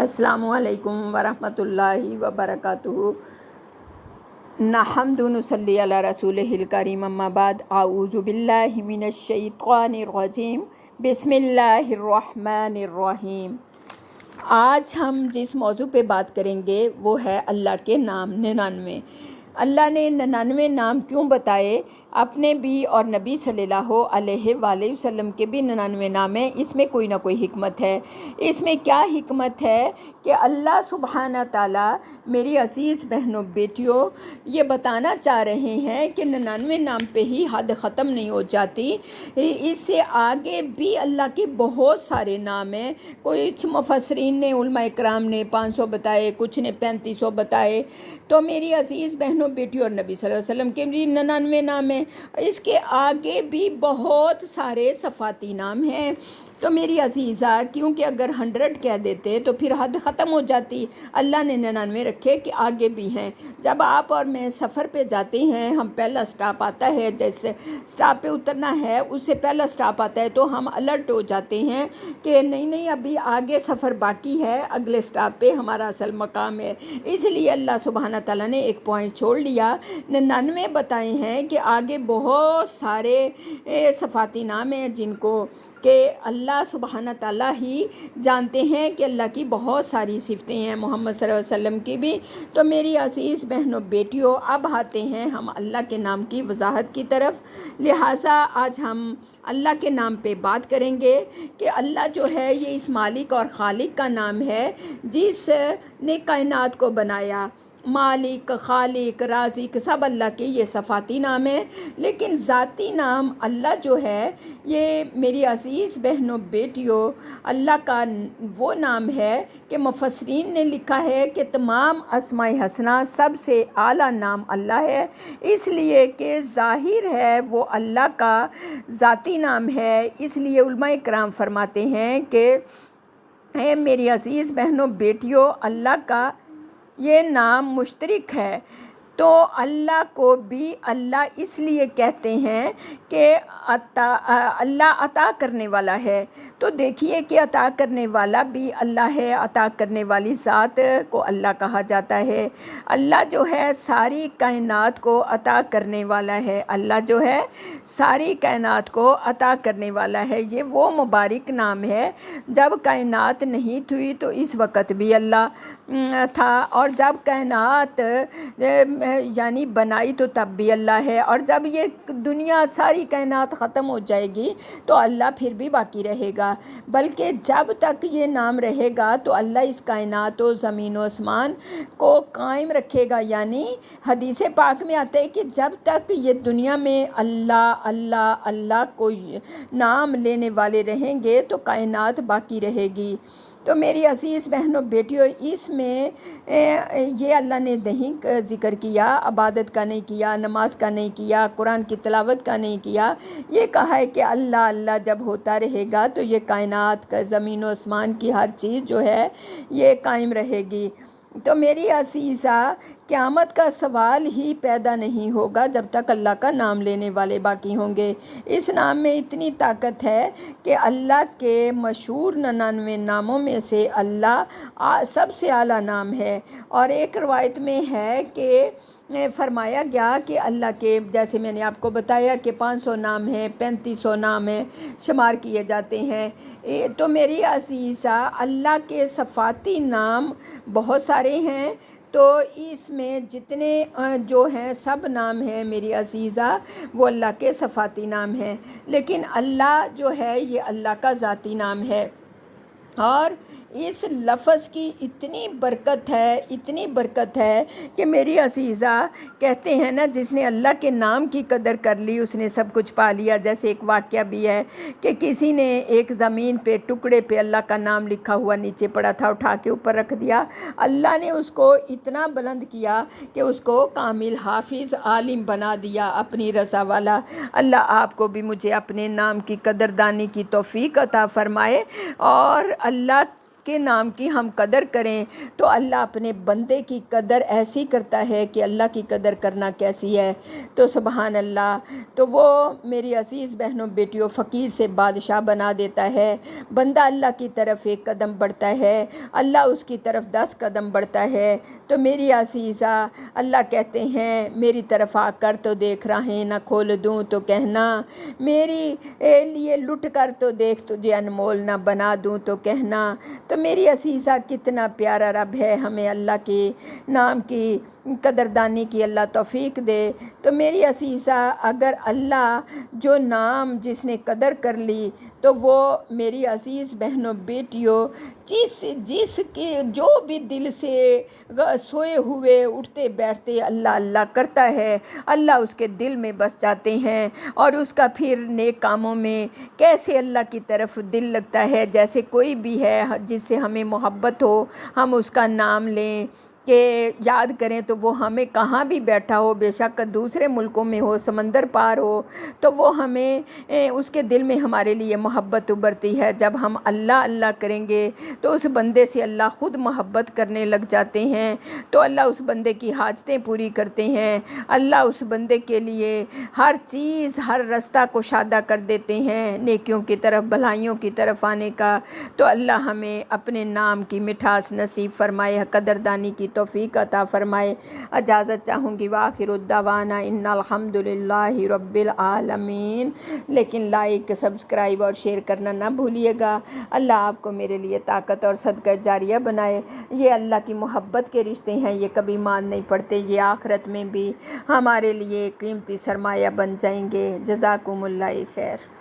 السلام علیکم ورحمۃ اللہ وبرکاتہ۔ نحمد و نصلی علی رسولہ الکریم، اما بعد، اعوذ باللہ من الشیطان الرجیم، بسم اللہ الرحمن الرحیم۔ آج ہم جس موضوع پہ بات کریں گے وہ ہے اللہ کے نام 99۔ اللہ نے 99 نام کیوں بتائے؟ اپنے بھی اور نبی صلی اللہ علیہ وآلہ وسلم کے بھی 99 نام ہیں۔ اس میں کوئی نہ کوئی حکمت ہے۔ اس میں کیا حکمت ہے کہ اللہ سبحانہ تعالیٰ میری عزیز بہنوں بیٹیوں یہ بتانا چاہ رہے ہیں کہ 99 نام پہ ہی حد ختم نہیں ہو جاتی، اس سے آگے بھی اللہ کے بہت سارے نام ہیں۔ کچھ مفسرین نے، علماء اکرام نے 500 بتائے، کچھ نے 3500 بتائے۔ تو میری عزیز بہنوں بیٹیوں اور نبی صلی اللہ علیہ وسلم کے بھی 99 نام ہیں۔ اس کے آگے بھی بہت سارے صفاتی نام ہیں۔ تو میری عزیزہ، کیونکہ اگر 100 کہہ دیتے تو پھر حد ختم ہو جاتی۔ اللہ نے 99 رکھے کہ آگے بھی ہیں۔ جب آپ اور میں سفر پہ جاتے ہیں، ہم پہلا سٹاپ آتا ہے، جیسے سٹاپ پہ اترنا ہے اس سے پہلا سٹاپ آتا ہے تو ہم الرٹ ہو جاتے ہیں کہ نہیں ابھی آگے سفر باقی ہے، اگلے سٹاپ پہ ہمارا اصل مقام ہے۔ اس لیے اللہ سبحانہ تعالیٰ نے ایک پوائنٹ چھوڑ لیا، 99 بتائے ہیں کہ آگے بہت سارے صفاتی نام ہیں جن کو کہ اللہ سبحانہ تعالیٰ ہی جانتے ہیں کہ اللہ کی بہت ساری صفتیں ہیں، محمد صلی اللہ علیہ وسلم کی بھی۔ تو میری عزیز بہنوں بیٹیوں، اب آتے ہیں ہم اللہ کے نام کی وضاحت کی طرف۔ لہٰذا آج ہم اللہ کے نام پہ بات کریں گے کہ اللہ جو ہے یہ اس مالک اور خالق کا نام ہے جس نے کائنات کو بنایا۔ مالک، خالق، رازق سب اللہ کے یہ صفاتی نام ہیں، لیکن ذاتی نام اللہ جو ہے یہ میری عزیز بہنوں بیٹیوں اللہ کا وہ نام ہے کہ مفسرین نے لکھا ہے کہ تمام اسماء حسنہ سب سے اعلیٰ نام اللہ ہے، اس لیے کہ ظاہر ہے وہ اللہ کا ذاتی نام ہے۔ اس لیے علماء کرام فرماتے ہیں کہ اے میری عزیز بہنوں بیٹیوں، اللہ کا یہ نام مشترک ہے۔ تو اللہ کو بھی اللہ اس لیے کہتے ہیں کہ اللہ عطا کرنے والا ہے۔ تو دیکھیے کہ عطا کرنے والا بھی اللہ ہے، عطا کرنے والی ذات کو اللہ کہا جاتا ہے۔ اللہ جو ہے ساری کائنات کو عطا کرنے والا ہے، اللہ جو ہے ساری کائنات کو عطا کرنے والا ہے۔ یہ وہ مبارک نام ہے، جب کائنات نہیں تھی تو اس وقت بھی اللہ تھا، اور جب کائنات یعنی بنائی تو تب بھی اللہ ہے، اور جب یہ دنیا ساری کائنات ختم ہو جائے گی تو اللہ پھر بھی باقی رہے گا۔ بلکہ جب تک یہ نام رہے گا تو اللہ اس کائنات و زمین و آسمان کو قائم رکھے گا۔ یعنی حدیث پاک میں آتا ہے کہ جب تک یہ دنیا میں اللہ اللہ اللہ کو نام لینے والے رہیں گے تو کائنات باقی رہے گی۔ تو میری عزیز بہنوں بیٹیوں، اس میں یہ اللہ نے نہیں ذکر کیا، عبادت کا نہیں کیا، نماز کا نہیں کیا، قرآن کی تلاوت کا نہیں کیا۔ یہ کہا ہے کہ اللہ اللہ جب ہوتا رہے گا تو یہ کائنات کا زمین و آسمان کی ہر چیز جو ہے یہ قائم رہے گی۔ تو میری عزیزہ، قیامت کا سوال ہی پیدا نہیں ہوگا جب تک اللہ کا نام لینے والے باقی ہوں گے۔ اس نام میں اتنی طاقت ہے کہ اللہ کے مشہور 99 ناموں میں سے اللہ سب سے اعلیٰ نام ہے۔ اور ایک روایت میں ہے کہ فرمایا گیا کہ اللہ کے، جیسے میں نے آپ کو بتایا کہ 500 نام ہیں، 3500 نام ہیں، شمار کیے جاتے ہیں۔ تو میری عزیزہ، اللہ کے صفاتی نام بہت سارے ہیں۔ تو اس میں جتنے جو ہیں سب نام ہیں میری عزیزہ وہ اللہ کے صفاتی نام ہیں، لیکن اللہ جو ہے یہ اللہ کا ذاتی نام ہے۔ اور اس لفظ کی اتنی برکت ہے، اتنی برکت ہے کہ میری عزیزہ کہتے ہیں نا، جس نے اللہ کے نام کی قدر کر لی اس نے سب کچھ پا لیا۔ جیسے ایک واقعہ بھی ہے کہ کسی نے ایک زمین پہ ٹکڑے پہ اللہ کا نام لکھا ہوا نیچے پڑا تھا، اٹھا کے اوپر رکھ دیا۔ اللہ نے اس کو اتنا بلند کیا کہ اس کو کامل حافظ عالم بنا دیا، اپنی رضا والا۔ اللہ آپ کو بھی مجھے اپنے نام کی قدردانی کی توفیق عطا فرمائے، اور اللہ کے نام کی ہم قدر کریں تو اللہ اپنے بندے کی قدر ایسی کرتا ہے کہ اللہ کی قدر کرنا کیسی ہے۔ تو سبحان اللہ، تو وہ میری عزیز بہنوں بیٹیوں فقیر سے بادشاہ بنا دیتا ہے۔ بندہ اللہ کی طرف ایک قدم بڑھتا ہے، اللہ اس کی طرف 10 قدم بڑھتا ہے۔ تو میری عزیزہ، اللہ کہتے ہیں میری طرف آ کر تو دیکھ راہیں نہ کھول دوں تو کہنا، میری لیے لٹ کر تو دیکھ تجھے انمول نہ بنا دوں تو کہنا۔ تو میری عزیزہ کتنا پیارا رب ہے، ہمیں اللہ کے نام کی قدردانی کی اللہ توفیق دے۔ تو میری عزیزہ، اگر اللہ جو نام جس نے قدر کر لی تو وہ میری عزیز بہنوں بیٹیوں جس کے جو بھی دل سے سوئے ہوئے اٹھتے بیٹھتے اللہ اللہ کرتا ہے، اللہ اس کے دل میں بس جاتے ہیں، اور اس کا پھر نیک کاموں میں کیسے اللہ کی طرف دل لگتا ہے۔ جیسے کوئی بھی ہے جس سے ہمیں محبت ہو، ہم اس کا نام لیں کہ یاد کریں تو وہ ہمیں کہاں بھی بیٹھا ہو، بے شک دوسرے ملکوں میں ہو، سمندر پار ہو، تو وہ ہمیں اس کے دل میں ہمارے لیے محبت ابھرتی ہے۔ جب ہم اللہ اللہ کریں گے تو اس بندے سے اللہ خود محبت کرنے لگ جاتے ہیں، تو اللہ اس بندے کی حاجتیں پوری کرتے ہیں، اللہ اس بندے کے لیے ہر چیز ہر رستہ کشادہ کر دیتے ہیں نیکیوں کی طرف بھلائیوں کی طرف آنے کا۔ تو اللہ ہمیں اپنے نام کی مٹھاس نصیب فرمائے، قدردانی کی توفیق عطا فرمائے۔ اجازت چاہوں گی، وآخر الدعوانا ان الحمدللہ رب العالمین۔ لیکن لائک، سبسکرائب اور شیئر کرنا نہ بھولیے گا۔ اللہ آپ کو میرے لیے طاقت اور صدقہ جاریہ بنائے۔ یہ اللہ کی محبت کے رشتے ہیں، یہ کبھی مان نہیں پڑتے، یہ آخرت میں بھی ہمارے لیے قیمتی سرمایہ بن جائیں گے۔ جزاکم اللہ خیر۔